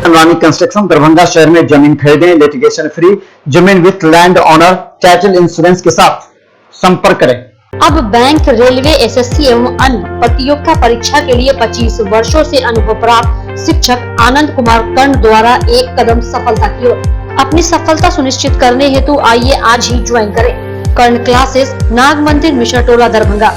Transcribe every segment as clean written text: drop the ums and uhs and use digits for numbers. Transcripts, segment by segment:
Anurani construction Darbhanga शहर में जमीन खरीदें, लिटिगेशन फ्री, जमीन with land owner title insurance के साथ संपर्क करें। अब बैंक, रेलवे, एसएससी एवं अन्य प्रतियोगिता परीक्षा के लिए 25 वर्षों से अनुभव प्राप्त शिक्षक आनंद कुमार कर्ण द्वारा एक कदम सफलता की ओर। अपनी सफलता सुनिश्चित करने हेतु आइए आज ही ज्वाइन करें। कर्ण classes, Nag Mandir, Mishra Tola, Darbhanga.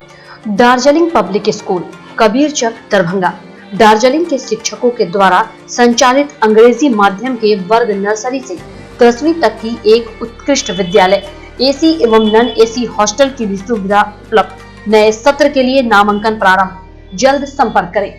Darjeeling public school, Kabirchak, Darbhanga. Darjeeling के शिक्षकों के द्वारा संचालित अंग्रेजी माध्यम के वर्ग नर्सरी से 10वीं तक की एक उत्कृष्ट विद्यालय, एसी एवं नॉन एसी हॉस्टल की भी सुविधा उपलब्ध। नए सत्र के लिए नामांकन प्रारंभ, जल्द संपर्क करें।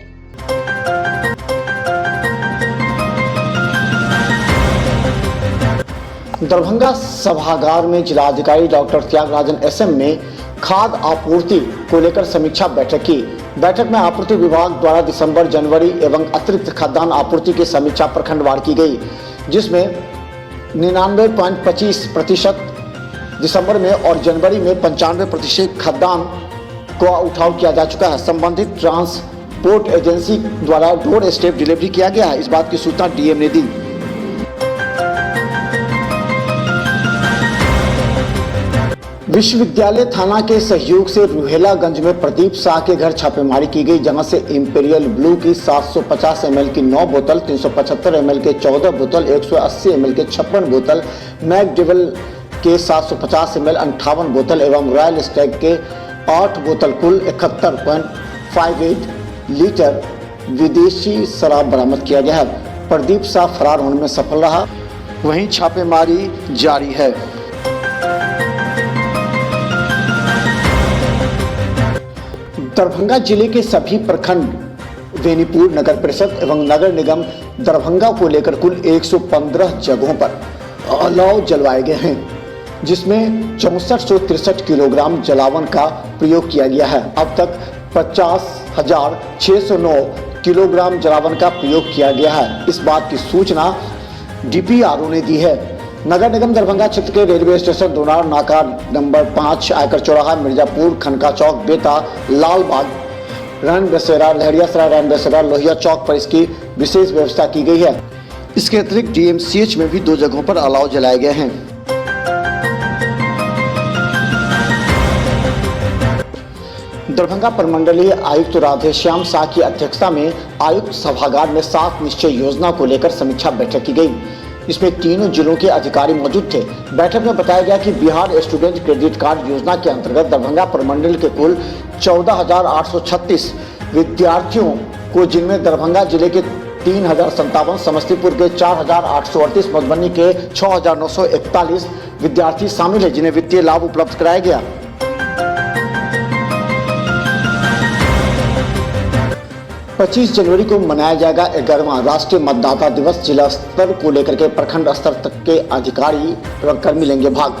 दरभंगा सभागार में जिलाधिकारी डॉक्टर त्यागराजन एसएम ने खाद्य आपूर्ति को लेकर समीक्षा बैठक की। बैठक में आपूर्ति विभाग द्वारा दिसंबर, जनवरी एवं अतिरिक्त खाद्यान्न आपूर्ति की समीक्षा प्रखंडवार की गई, जिसमें 99.25% दिसंबर में और जनवरी में 95% खाद्यान्न को उठाव किया जा चुका है। संबंधित ट्रांसपोर्ट एजेंसी द्वारा डोर स्टेप डिलीवरी किया गया है। इस बात की सूचना डीएम ने दी। विश्वविद्यालय थाना के सहयोग से रुहेलागंज में प्रदीप शाह के घर छापेमारी की गई, जहां से इंपीरियल ब्लू की 750 ml की 9 बोतल, 375 ml के 14 बोतल, 180 ml के 56 बोतल, मैकडीवेल के 750 ml 58 बोतल एवं रॉयल स्टैग के 8 बोतल कुल 71.58 लीटर विदेशी शराब बरामद किया गया है। प्रदीप शाह फरार होने में सफल रहा, वहीं छापेमारी जारी है। दरभंगा जिले के सभी प्रखंड, बेनीपुर, नगर परिषद एवं नगर निगम दरभंगा को लेकर कुल 115 जगहों पर अलाव जलवाए गए हैं, जिसमें 6463 किलोग्राम जलावन का प्रयोग किया गया है। अब तक 50,609 किलोग्राम जलावन का प्रयोग किया गया है। इस बात की सूचना डीपीआरओ ने दी है। नगर निगम दरभंगा क्षेत्र के रेलवे स्टेशन, दोनार नाका नंबर 5, आयकर चौराहा, मिर्जापुर, खनका चौक, बेता, लालबाग, रन बसेरा, लहरियासराय, रन बसेरा, लोहिया चौक पर इसकी विशेष व्यवस्था की गई है। इसके अतिरिक्त डीएमसीएच में भी 2 जगहों पर अलाव जलाए गए हैं। दरभंगा प्रमंडलीय आयुक्त राधेश्याम शाह की अध्यक्षता में आयुक्त सभागार में 7 निश्चय योजना को लेकर समीक्षा बैठक की गई। इसमें तीनों जिलों के अधिकारी मौजूद थे। बैठक में बताया गया कि बिहार स्टूडेंट क्रेडिट कार्ड योजना के अंतर्गत दरभंगा प्रमंडल के कुल 14,836 विद्यार्थियों को, जिनमें दरभंगा जिले के 3,057, समस्तीपुर के 4,838, मधुबनी के 6,941 विद्यार्थी शामिल है, जिन्हें वित्तीय लाभ उपलब्ध कराया गया। पच्चीस जनवरी को मनाया जाएगा 11वां राष्ट्रीय मतदाता दिवस। जिला स्तर को लेकर के प्रखंड स्तर तक के अधिकारी एवं कर्मी लेंगे भाग।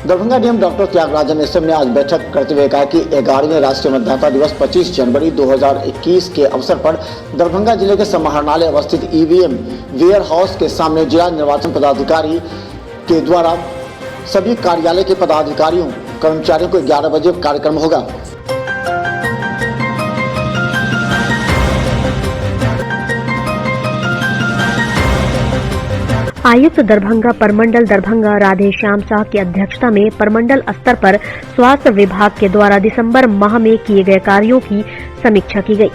Darbhanga DM doctor Tyagarajan SM ने आज बैठक करते हुए कहा कि 11वें राष्ट्रीय मतदाता दिवस 25 जनवरी 2021 के अवसर पर दरभंगा जिले के समाहरणालय अवस्थित ईवीएम वेयर हाउस के सामने जिला निर्वाचन पदाधिकारी के द्वारा सभी कार्यालय के पदाधिकारियों कर्मचारियों को 11 बजे कार्यक्रम होगा। आयुक्त दरभंगा परमंडल दरभंगा राधेश्याम शाह की अध्यक्षता में परमंडल स्तर पर स्वास्थ्य विभाग के द्वारा दिसंबर माह में किए गए कार्यों की समीक्षा की गई।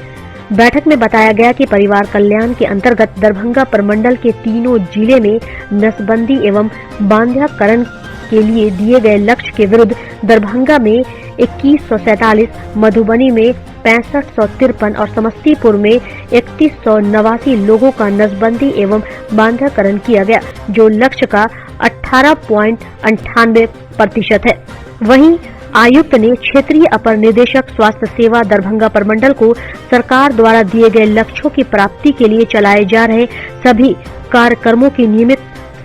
बैठक में बताया गया कि परिवार कल्याण के अंतर्गत दरभंगा परमंडल के तीनों जिले में नसबंदी एवं बांध्याकरण के लिए दिए गए लक्ष्य के विरुद्ध दरभंगा में 2147, मधुबनी में 6553 और समस्तीपुर में 3189 लोगों का नसबंदी एवं बांध्याकरण किया गया, जो लक्ष्य का 18.98% है। वहीं आयुक्त ने क्षेत्रीय अपर निदेशक स्वास्थ्य सेवा दरभंगा परमंडल को सरकार द्वारा दिए गए लक्ष्यों की प्राप्ति के लिए चलाए जा रहे सभी कार्यक्रमों की नियमित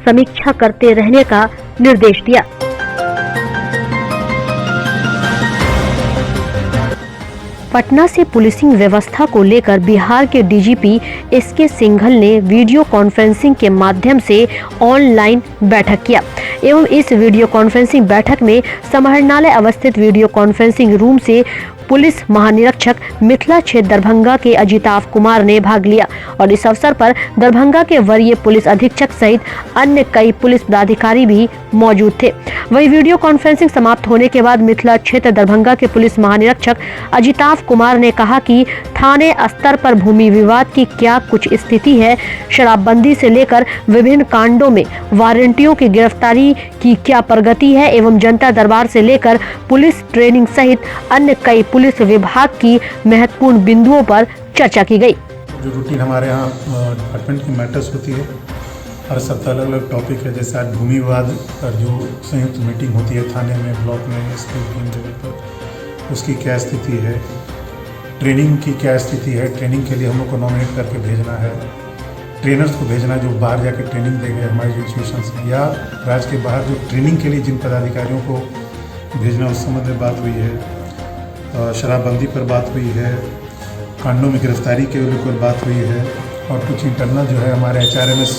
समीक्षा करते रहने का निर्देश दिया। पटना से पुलिसिंग व्यवस्था को लेकर बिहार के डीजीपी एसके सिंघल ने वीडियो कॉन्फ्रेंसिंग के माध्यम से ऑनलाइन बैठक किया एवं इस वीडियो कॉन्फ्रेंसिंग बैठक में समाहरणालय अवस्थित वीडियो कॉन्फ्रेंसिंग रूम से पुलिस महानिरीक्षक मिथिला क्षेत्र दरभंगा के अजिताभ कुमार ने भाग लिया और इस अवसर पर दरभंगा के वरीय पुलिस अधीक्षक सहित अन्य कई पुलिस पदाधिकारी भी मौजूद थे। वही वीडियो कॉन्फ्रेंसिंग समाप्त होने के बाद मिथिला क्षेत्र दरभंगा के पुलिस महानिरीक्षक अजिताभ कुमार ने कहा कि थाने स्तर पर भूमि विवाद की क्या कुछ स्थिति है, शराबबंदी से लेकर विभिन्न कांडों में वारंटियों की गिरफ्तारी की क्या प्रगति है एवं जनता दरबार से लेकर पुलिस ट्रेनिंग सहित अन्य कई पुलिस विभाग की महत्वपूर्ण बिंदुओं पर चर्चा की गई। जो रूटीन हमारे यहाँ डिपार्टमेंट की मैटर्स होती है, हर सप्ताह अलग अलग टॉपिक है। जैसे आज भूमि विवाद पर जो संयुक्त मीटिंग होती है थाने में, ब्लॉक में, स्टेट लेवल पर, उसकी क्या स्थिति है, ट्रेनिंग की क्या स्थिति है, ट्रेनिंग के लिए हम लोग को नॉमिनेट करके भेजना है, ट्रेनर्स को भेजना जो बाहर जाकर ट्रेनिंग देंगे हमारे जो इंस्टीट्यूशंस हैं, या राज्य के बाहर जो ट्रेनिंग के लिए जिन पदाधिकारियों को भेजना, उस संबंध में बात हुई है। शराबबंदी पर बात हुई है, कांडों में गिरफ्तारी के ऊपर बात हुई है, और कुछ इंटरनल जो है हमारे HRMS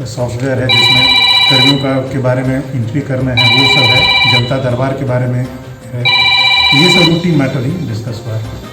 सॉफ्टवेयर है जिसमें कर्मियों का के बारे में एंट्री करना है, वो सब है। जनता दरबार के बारे में है। ये सब रूटीन मैटर ही डिस्कस हुआ है।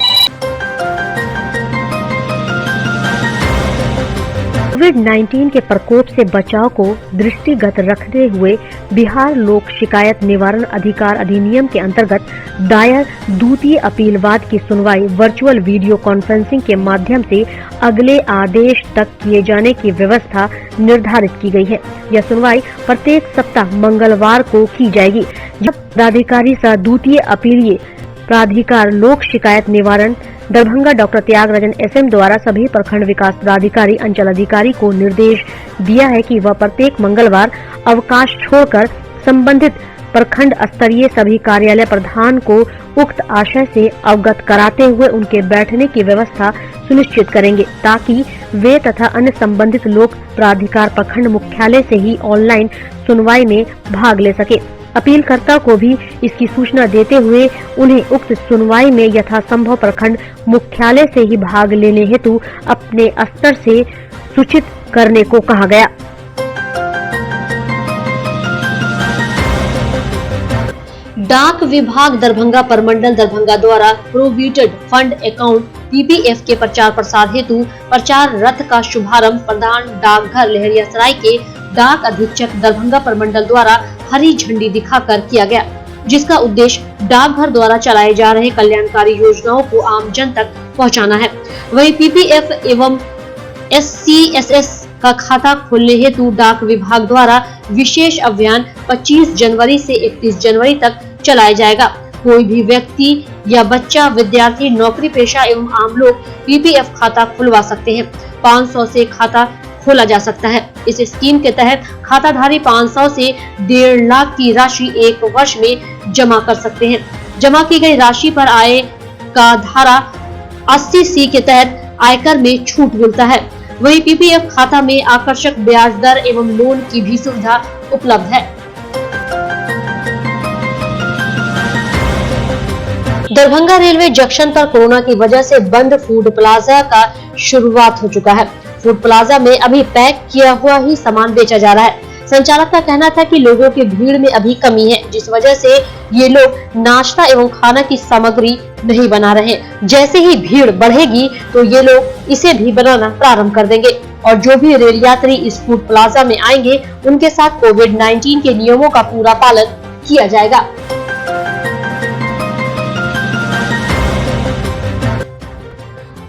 कोविड-19 के प्रकोप से बचाव को दृष्टिगत रखते हुए बिहार लोक शिकायत निवारण अधिकार अधिनियम के अंतर्गत दायर द्वितीय अपील वाद की सुनवाई वर्चुअल वीडियो कॉन्फ्रेंसिंग के माध्यम से अगले आदेश तक किए जाने की व्यवस्था निर्धारित की गई है। यह सुनवाई प्रत्येक सप्ताह मंगलवार को की जाएगी, जब पदाधिकारी सह द्वितीय अपीलीय प्राधिकार लोक शिकायत निवारण दरभंगा डॉक्टर त्यागराजन SM द्वारा सभी प्रखंड विकास पदाधिकारी अंचल अधिकारी को निर्देश दिया है कि वह प्रत्येक मंगलवार अवकाश छोड़कर संबंधित प्रखंड स्तरीय सभी कार्यालय प्रधान को उक्त आशय से अवगत कराते हुए उनके बैठने की व्यवस्था सुनिश्चित करेंगे, ताकि वे तथा अन्य संबंधित लोक प्राधिकार प्रखंड मुख्यालय से ही ऑनलाइन सुनवाई में भाग ले सके। अपीलकर्ता को भी इसकी सूचना देते हुए उन्हें उक्त सुनवाई में यथासंभव प्रखंड मुख्यालय से ही भाग लेने हेतु अपने स्तर से सूचित करने को कहा गया। डाक विभाग दरभंगा प्रमंडल दरभंगा द्वारा प्रोविडेंट फंड अकाउंट PPF के प्रचार प्रसार हेतु प्रचार रथ का शुभारंभ प्रधान डाकघर लहरियासराय के डाक अधीक्षक दरभंगा प्रमंडल द्वारा हरी झंडी दिखाकर किया गया, जिसका उद्देश्य डाकघर द्वारा चलाए जा रहे कल्याणकारी योजनाओं को आम जन तक पहुंचाना है। वहीं PPF एवं SCSS का खाता खोलने हेतु डाक विभाग द्वारा विशेष अभियान 25 जनवरी से 31 जनवरी तक चलाया जाएगा। कोई भी व्यक्ति या बच्चा, विद्यार्थी, नौकरी पेशा एवं आम लोग PPF खाता खुलवा सकते हैं। 500 से खाता खोला जा सकता है। इस स्कीम के तहत खाताधारी 500 से 1.5 लाख की राशि एक वर्ष में जमा कर सकते हैं। जमा की गई राशि पर आय का धारा 80C के तहत आयकर में छूट मिलता है। वहीं PPF खाता में आकर्षक ब्याज दर एवं लोन की भी सुविधा उपलब्ध है। दरभंगा रेलवे जंक्शन पर कोरोना की वजह से बंद फूड प्लाजा का शुरुआत हो चुका है। फूड प्लाजा में अभी पैक किया हुआ ही सामान बेचा जा रहा है। संचालक का कहना था कि लोगों की भीड़ में अभी कमी है, जिस वजह से ये लोग नाश्ता एवं खाना की सामग्री नहीं बना रहे। जैसे ही भीड़ बढ़ेगी तो ये लोग इसे भी बनाना प्रारंभ कर देंगे और जो भी रेल यात्री इस फूड प्लाजा में आएंगे उनके साथ कोविड-19 के नियमों का पूरा पालन किया जाएगा।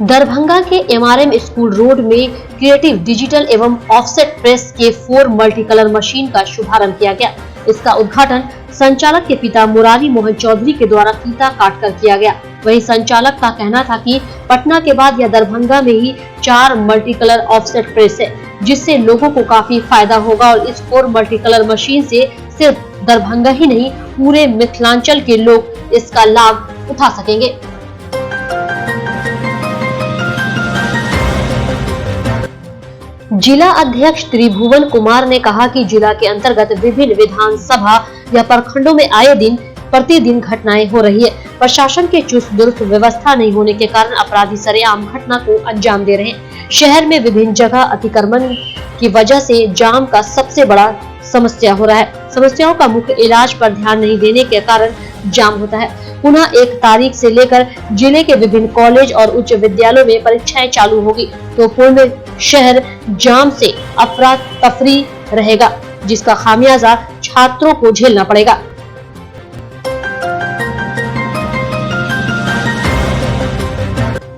दरभंगा के MRM स्कूल रोड में क्रिएटिव डिजिटल एवं ऑफसेट प्रेस के 4 मल्टी कलर मशीन का शुभारंभ किया गया। इसका उद्घाटन संचालक के पिता मुरारी मोहन चौधरी के द्वारा फीता काटकर किया गया। वहीं संचालक का कहना था कि पटना के बाद यह दरभंगा में ही 4 मल्टी कलर ऑफसेट प्रेस है, जिससे लोगों को काफी फायदा होगा और इस 4 मल्टी कलर मशीन से सिर्फ दरभंगा ही नहीं पूरे मिथिलांचल के लोग इसका लाभ उठा सकेंगे। जिला अध्यक्ष त्रिभुवन कुमार ने कहा कि जिला के अंतर्गत विभिन्न विधानसभा या प्रखंडों में आए दिन प्रतिदिन घटनाएं हो रही है। प्रशासन के चुस्त दुरुस्त व्यवस्था नहीं होने के कारण अपराधी सरेआम घटना को अंजाम दे रहे हैं। शहर में विभिन्न जगह अतिक्रमण की वजह से जाम का सबसे बड़ा समस्या हो रहा है। समस्याओं का मुख्य इलाज पर ध्यान नहीं देने के कारण जाम होता है। पुनः 1 तारीख से लेकर जिले के विभिन्न कॉलेज और उच्च विद्यालयों में परीक्षाएं चालू होगी, तो पूर्ण शहर जाम से अफरा तफरी रहेगा, जिसका खामियाजा छात्रों को झेलना पड़ेगा।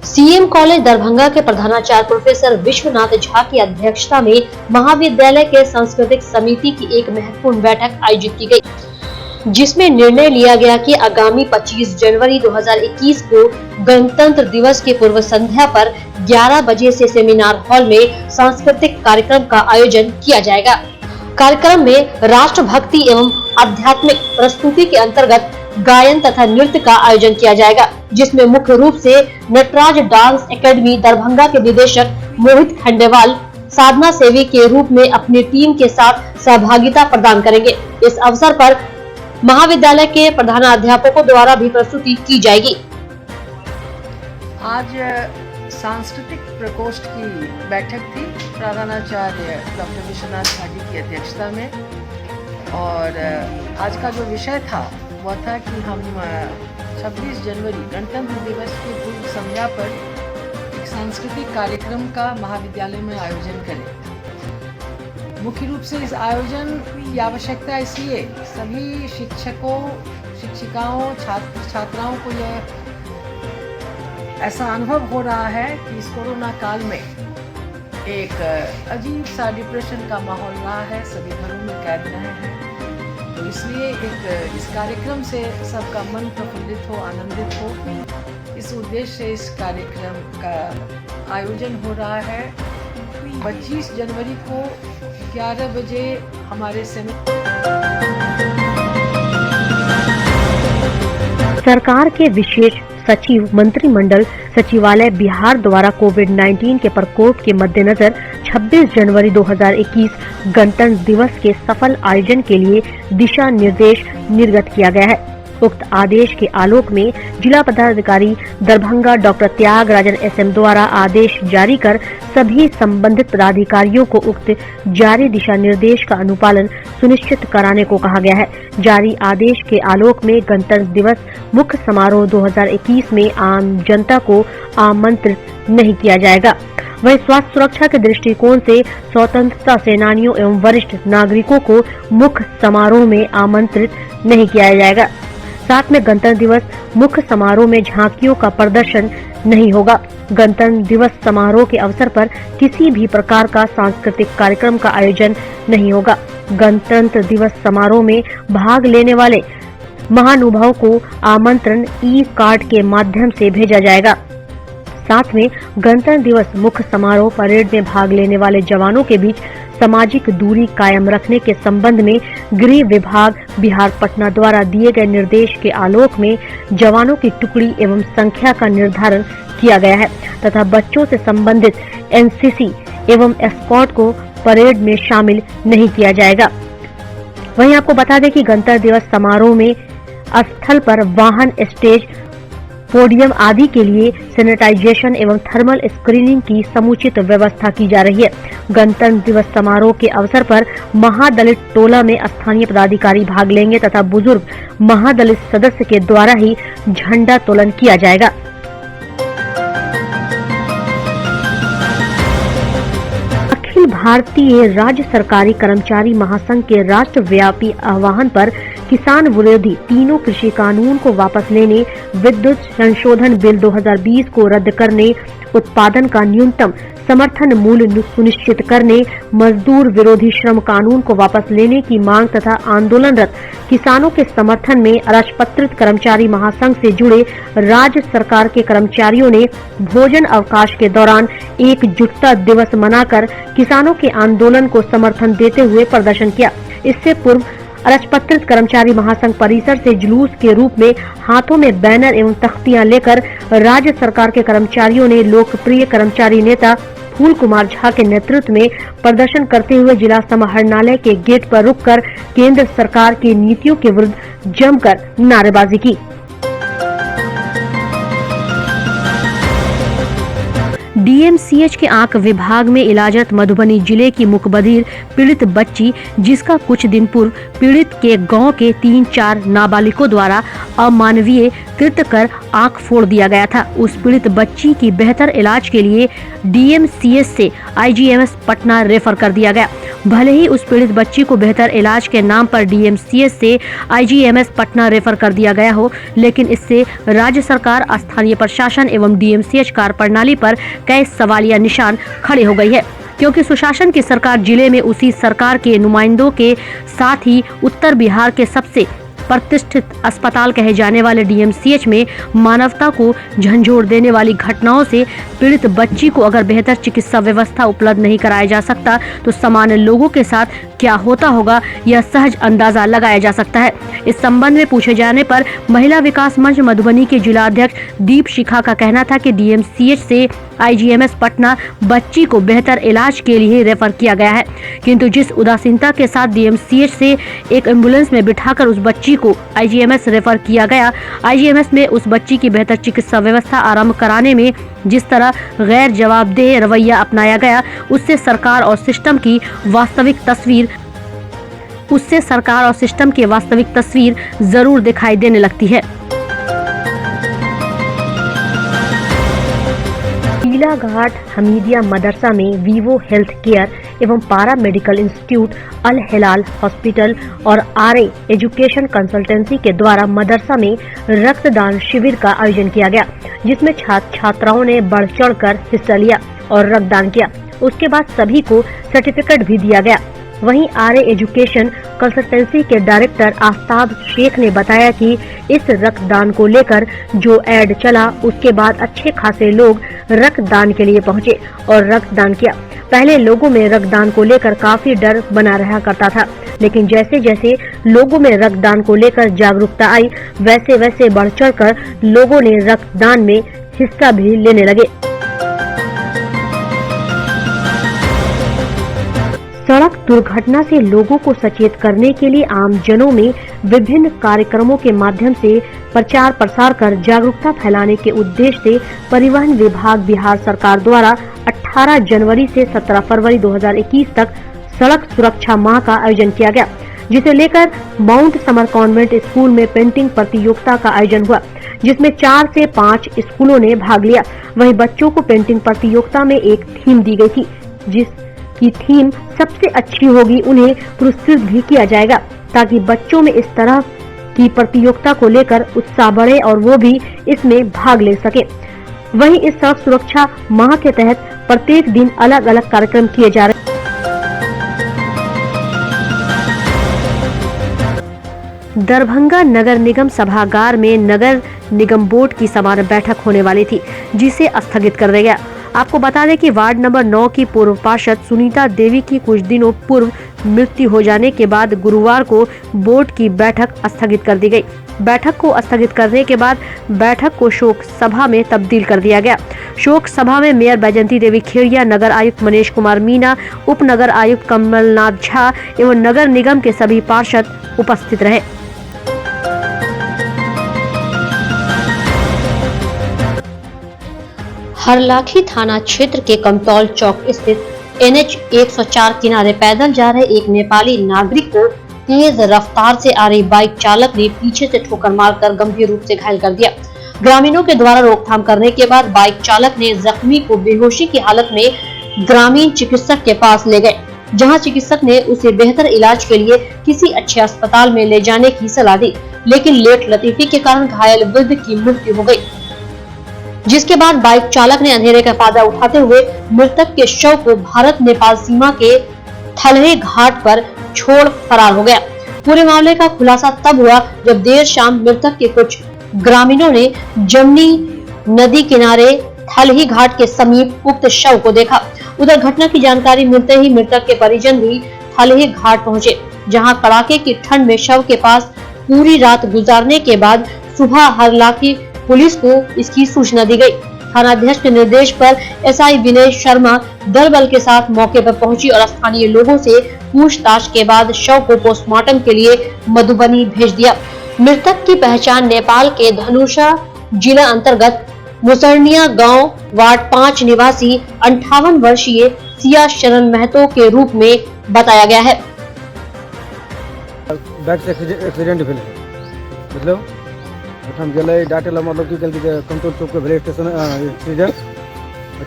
सीएम कॉलेज दरभंगा के प्रधानाचार्य प्रोफेसर विश्वनाथ झा की अध्यक्षता में महाविद्यालय के सांस्कृतिक समिति की एक महत्वपूर्ण बैठक आयोजित की गई, जिसमें निर्णय लिया गया कि आगामी 25 जनवरी 2021 को गणतंत्र दिवस की पूर्व संध्या पर 11 बजे से सेमिनार हॉल में सांस्कृतिक कार्यक्रम का आयोजन किया जाएगा। कार्यक्रम में राष्ट्रभक्ति एवं आध्यात्मिक प्रस्तुति के अंतर्गत गायन तथा नृत्य का आयोजन किया जाएगा, जिसमें मुख्य रूप से नटराज डांस एकेडमी दरभंगा के निदेशक मोहित खंडेवाल साधना सेवी के रूप में अपनी टीम के साथ सहभागिता प्रदान करेंगे। इस अवसर पर महाविद्यालय के प्रधानाध्यापकों द्वारा भी प्रस्तुति की जाएगी। आज सांस्कृतिक प्रकोष्ठ की बैठक थी प्रधानाचार्य डॉक्टर विश्वनाथ झा जी की अध्यक्षता में, और आज का जो विषय था वह था कि हम 26 जनवरी गणतंत्र दिवस की पूर्व संध्या पर एक सांस्कृतिक कार्यक्रम का महाविद्यालय में आयोजन करें। मुख्य रूप से इस आयोजन की आवश्यकता इसलिए सभी शिक्षकों, शिक्षिकाओं, छात्र छात्राओं को यह ऐसा अनुभव हो रहा है कि इस कोरोना काल में एक अजीब सा डिप्रेशन का माहौल रहा है, सभी घरों में कैद रहे हैं, तो इसलिए इस कार्यक्रम से सबका मन प्रफुल्लित हो, आनंदित हो, इस उद्देश्य से इस कार्यक्रम का आयोजन हो रहा है। 25 जनवरी को 11 बजे हमारे सरकार के विशेष सचिव मंत्रिमंडल सचिवालय बिहार द्वारा कोविड-19 के प्रकोप के मद्देनजर 26 जनवरी 2021 गणतंत्र दिवस के सफल आयोजन के लिए दिशा निर्देश निर्गत किया गया है। उक्त आदेश के आलोक में जिला पदाधिकारी दरभंगा डॉक्टर त्यागराजन एसएम द्वारा आदेश जारी कर सभी संबंधित पदाधिकारियों को उक्त जारी दिशा निर्देश का अनुपालन सुनिश्चित कराने को कहा गया है। जारी आदेश के आलोक में गणतंत्र दिवस मुख्य समारोह 2021 में आम जनता को आमंत्रित नहीं किया जाएगा। वहीं स्वास्थ्य सुरक्षा के दृष्टिकोण से स्वतंत्रता सेनानियों एवं वरिष्ठ नागरिकों को मुख्य समारोह में आमंत्रित नहीं किया जाएगा। साथ में गणतंत्र दिवस मुख्य समारोह में झांकियों का प्रदर्शन नहीं होगा। गणतंत्र दिवस समारोह के अवसर पर किसी भी प्रकार का सांस्कृतिक कार्यक्रम का आयोजन नहीं होगा। गणतंत्र दिवस समारोह में भाग लेने वाले महानुभावों को आमंत्रण ई कार्ड के माध्यम से भेजा जाएगा। साथ में गणतंत्र दिवस मुख्य समारोह परेड में भाग लेने वाले जवानों के बीच सामाजिक दूरी कायम रखने के संबंध में गृह विभाग बिहार पटना द्वारा दिए गए निर्देश के आलोक में जवानों की टुकड़ी एवं संख्या का निर्धारण किया गया है तथा बच्चों से संबंधित एनसीसी एवं एस्कॉर्ट को परेड में शामिल नहीं किया जाएगा। वहीं आपको बता दें कि गणतंत्र दिवस समारोह में स्थल पर वाहन, स्टेज, पोडियम आदि के लिए सैनिटाइजेशन एवं थर्मल स्क्रीनिंग की समुचित व्यवस्था की जा रही है। गणतंत्र दिवस समारोह के अवसर पर महादलित टोला में स्थानीय पदाधिकारी भाग लेंगे तथा बुजुर्ग महादलित सदस्य के द्वारा ही झंडा तोलन किया जाएगा। अखिल भारतीय राज्य सरकारी कर्मचारी महासंघ के राष्ट्रव्यापी आह्वान पर किसान विरोधी तीनों कृषि कानून को वापस लेने, विद्युत संशोधन बिल 2020 को रद्द करने, उत्पादन का न्यूनतम समर्थन मूल्य सुनिश्चित करने, मजदूर विरोधी श्रम कानून को वापस लेने की मांग तथा आंदोलनरत किसानों के समर्थन में अराजपत्रित कर्मचारी महासंघ से जुड़े राज्य सरकार के कर्मचारियों ने भोजन अवकाश के दौरान एकजुटता दिवस मनाकर किसानों के आंदोलन को समर्थन देते हुए प्रदर्शन किया। इससे पूर्व अराजपत्रित कर्मचारी महासंघ परिसर से जुलूस के रूप में हाथों में बैनर एवं तख्तियां लेकर राज्य सरकार के कर्मचारियों ने लोकप्रिय कर्मचारी नेता फूल कुमार झा के नेतृत्व में प्रदर्शन करते हुए जिला समाहरणालय के गेट पर रुककर केंद्र सरकार की नीतियों के विरुद्ध जमकर नारेबाजी की। डीएमसीएच के आंख विभाग में इलाजरत मधुबनी जिले की मुकबधिर पीड़ित बच्ची, जिसका कुछ दिन पूर्व पीड़ित के गांव के 3-4 नाबालिगों द्वारा अमानवीय कृत्य कर आंख फोड़ दिया गया था, उस पीड़ित बच्ची की बेहतर इलाज के लिए डीएमसीएच से आईजीएमएस पटना रेफर कर दिया गया। भले ही उस पीड़ित बच्ची को बेहतर इलाज के नाम पर डीएमसीएच से आईजीएमएस पटना रेफर कर दिया गया हो, लेकिन इससे राज्य सरकार, स्थानीय प्रशासन एवं डीएमसीएच कार्यप्रणाली पर कई सवालिया निशान खड़े हो गई है, क्योंकि सुशासन की सरकार जिले में उसी सरकार के नुमाइंदों के साथ ही उत्तर बिहार के सबसे प्रतिष्ठित अस्पताल कहे जाने वाले डीएमसीएच में मानवता को झंझोर देने वाली घटनाओं से पीड़ित बच्ची को अगर बेहतर चिकित्सा व्यवस्था उपलब्ध नहीं कराया जा सकता तो सामान्य लोगों के साथ क्या होता होगा, यह सहज अंदाजा लगाया जा सकता है। इस संबंध में पूछे जाने पर महिला विकास मंच मधुबनी के जिला अध्यक्ष दीप शिखा का कहना था कि डीएमसीएच से आईजीएमएस पटना बच्ची को बेहतर इलाज के लिए रेफर किया गया है, किंतु जिस उदासीनता के साथ डीएमसीएच से एक एम्बुलेंस में बिठाकर उस बच्ची को आईजीएमएस रेफर किया गया, आईजीएमएस में उस बच्ची की बेहतर चिकित्सा व्यवस्था आरंभ कराने में जिस तरह गैर जवाबदेह रवैया अपनाया गया, उससे सरकार और सिस्टम की वास्तविक तस्वीर जरूर दिखाई देने लगती है। टीलाघाट हमीदिया मदरसा में वीवो हेल्थ केयर एवं पारा मेडिकल इंस्टीट्यूट, अल हिलाल हॉस्पिटल और आरए एजुकेशन कंसल्टेंसी के द्वारा मदरसा में रक्तदान शिविर का आयोजन किया गया, जिसमें छात्र छात्राओं ने बढ़ चढ़कर हिस्सा लिया और रक्तदान किया। उसके बाद सभी को सर्टिफिकेट भी दिया गया। वहीं आरए एजुकेशन कंसल्टेंसी के डायरेक्टर आफ्ताब शेख ने बताया कि इस रक्तदान को लेकर जो एड चला, उसके बाद अच्छे खासे लोग रक्तदान के लिए पहुंचे और रक्तदान किया। पहले लोगों में रक्तदान को लेकर काफी डर बना रहा करता था, लेकिन जैसे जैसे लोगों में रक्तदान को लेकर जागरूकता आई, वैसे वैसे बढ़ चढ़कर लोगों ने रक्तदान में हिस्सा भी लेने लगे। सड़क दुर्घटना से लोगों को सचेत करने के लिए आम जनों में विभिन्न कार्यक्रमों के माध्यम से प्रचार प्रसार कर जागरूकता फैलाने के उद्देश्य से परिवहन विभाग बिहार सरकार द्वारा 18 जनवरी से 17 फरवरी 2021 तक सड़क सुरक्षा माह का आयोजन किया गया, जिसे लेकर माउंट समर कॉन्वेंट स्कूल में पेंटिंग प्रतियोगिता का आयोजन हुआ, जिसमें 4 से 5 स्कूलों ने भाग लिया। वहीं बच्चों को पेंटिंग प्रतियोगिता में एक थीम दी गई थी, जिसकी थीम सबसे अच्छी होगी उन्हें पुरस्कृत भी किया जाएगा, ताकि बच्चों में इस तरह की प्रतियोगिता को लेकर उत्साह बढ़े और वो भी इसमें भाग ले सके। वहीं इस सड़क सुरक्षा माह के तहत प्रत्येक दिन अलग अलग कार्यक्रम किए जा रहे। दरभंगा नगर निगम सभागार में नगर निगम बोर्ड की सामान्य बैठक होने वाली थी, जिसे स्थगित कर दिया गया। आपको बता दें कि वार्ड नंबर 9 की पूर्व पार्षद सुनीता देवी की कुछ दिनों पूर्व मृत्यु हो जाने के बाद गुरुवार को बोर्ड की बैठक स्थगित कर दी गई। बैठक को स्थगित करने के बाद बैठक को शोक सभा में तब्दील कर दिया गया। शोक सभा में मेयर बैजंती देवी खेड़िया, नगर आयुक्त मनीष कुमार मीना, उप नगर आयुक्त कमलनाथ झा एवं नगर निगम के सभी पार्षद उपस्थित रहे। हरलाखी थाना क्षेत्र के कमतौल चौक स्थित NH 104 किनारे पैदल जा रहे एक नेपाली नागरिक को तेज रफ्तार से आ रही बाइक चालक ने पीछे से ठोकर मारकर गंभीर रूप से घायल कर दिया। ग्रामीणों के द्वारा रोकथाम करने के बाद बाइक चालक ने जख्मी को बेहोशी की हालत में ग्रामीण चिकित्सक के पास ले गए, जहां चिकित्सक ने उसे बेहतर इलाज के लिए किसी अच्छे अस्पताल में ले जाने की सलाह दी, लेकिन लेट लतीफी के कारण घायल वृद्ध की मृत्यु हो गई, जिसके बाद बाइक चालक ने अंधेरे का फायदा उठाते हुए मृतक के शव को भारत नेपाल सीमा के थलहे घाट पर छोड़ फरार हो गया। पूरे मामले का खुलासा तब हुआ जब देर शाम मृतक के कुछ ग्रामीणों ने जमनी नदी किनारे थलही घाट के समीप उक्त शव को देखा। उधर घटना की जानकारी मिलते ही मृतक के परिजन भी थलही घाट पहुंचे, जहां कड़ाके की ठंड में शव के पास पूरी रात गुजारने के बाद सुबह हरलाखी पुलिस को इसकी सूचना दी गई। थानाध्यक्ष के निर्देश पर SI विनय शर्मा दल बल के साथ मौके पर पहुंची और स्थानीय लोगों से पूछताछ के बाद शव को पोस्टमार्टम के लिए मधुबनी भेज दिया। मृतक की पहचान नेपाल के धनुषा जिला अंतर्गत मुसरनिया गांव वार्ड 5 निवासी 58 वर्षीय सिया शरण महतो के रूप में बताया गया है। बाइक से एक्सीडेंट भेल है, मतलब हम गए डाटे ला, मतलब की कल कंट्रोल चौक पे भेले स्टेशन एक्सीडेंट।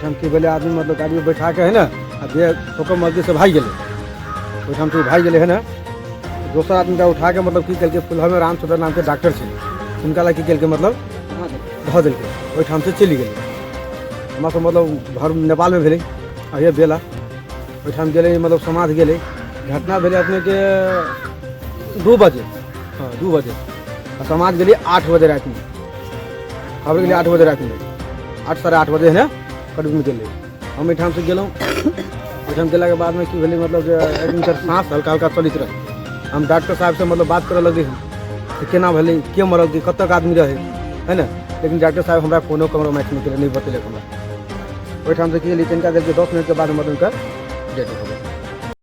हम की भेले आदमी, मतलब गाड़ी बैठा के है ना, अब ये ठोकर मर्जी से भाग गए। हम से भाग गए है ना, दोसर आदमी का उठा के, मतलब की कल फुलहा में रामचंद्र नाम के डॉक्टर से उनका ला की कल मतलब धो दिल के ओठाम से चली गई। हमारा तो मतलब घर नेपाल में भेले, और ये बेला ओठाम गए, मतलब समाध गए। घटना भेले अपने के 2 बजे, हाँ 2 बजे, और समाज गए 8 बजे रात में, खबर गए 8 बजे रात में, 8 साढ़े 8 बजे है ना करीब में गए। हम एठाम से गेलों, एठाम गेला के बाद में की भेले, मतलब एकदम सर सांस हल्का हल्का चलित रहे। हम डॉक्टर साहब से मतलब बात करे लगे कि केना भेले, के मरल थी, कत तक आदमी रहे है ना, लेकिन डॉक्टर साहब हमारा फोनो कमरा मैच में नहीं बतेलक हमरा। ओहिठाम से की तनिका देर के 10 मिनट के बाद मतलब उनका डेथ हो गई।